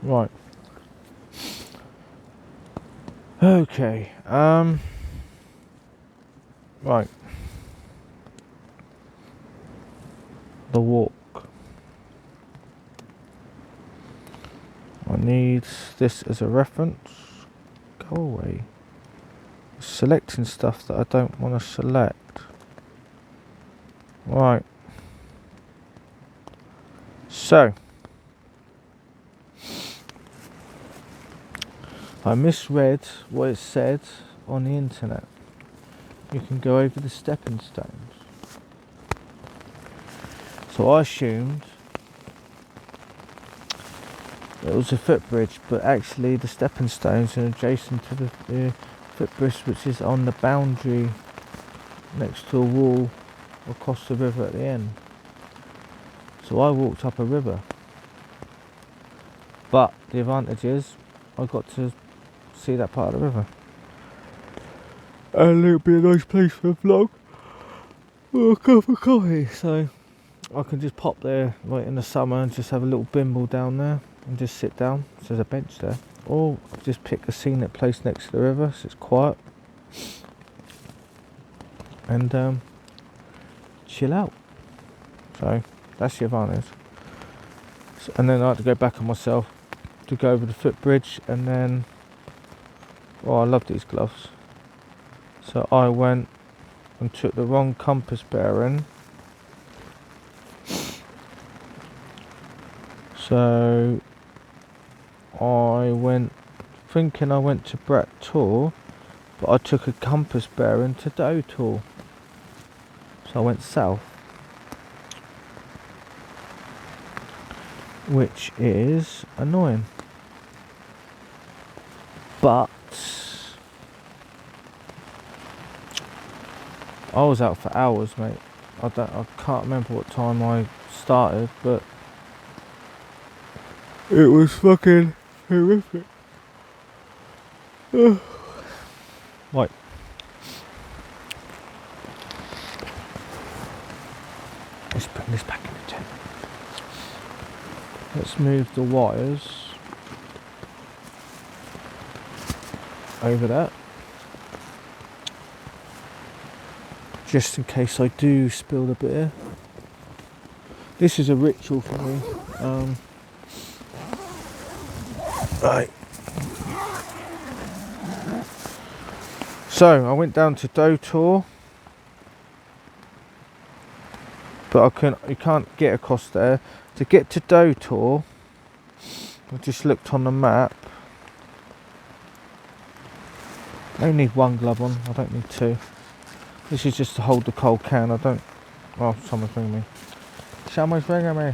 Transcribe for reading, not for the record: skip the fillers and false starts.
Right. Okay. Right. The walk. I need this as a reference. Go away. Selecting stuff that I don't want to select. Right. So. I misread what it said on the internet. You can go over the stepping stones. So I assumed it was a footbridge, but actually the stepping stones are adjacent to the footbridge, which is on the boundary next to a wall across the river at the end. So I walked up a river. But the advantage is I got to see that part of the river. And it'll be a nice place for a vlog or a cup of coffee. So I can just pop there like in the summer and just have a little bimble down there and just sit down. So there's a bench there. Or just pick a scenic place next to the river so it's quiet. And chill out. So that's the advantage. So, and then I had to go back on myself to go over the footbridge, and then I love these gloves. So I went and took the wrong compass bearing. So I went thinking I went to Dartmoor, but I took a compass bearing to Dartmoor. So I went south, which is annoying. But I was out for hours, mate. I can't remember what time I started, but it was fucking horrific. Right. Let's bring this back in the tent. Let's move the wires over that, just in case I do spill the beer. This is a ritual for me. Right. So I went down to Dartmoor, but you can't get across there. To get to Dartmoor, I just looked on the map. I only need one glove on, I don't need two. This is just to hold the cold can. I don't. Oh, someone's ringing me. Someone's ringing me.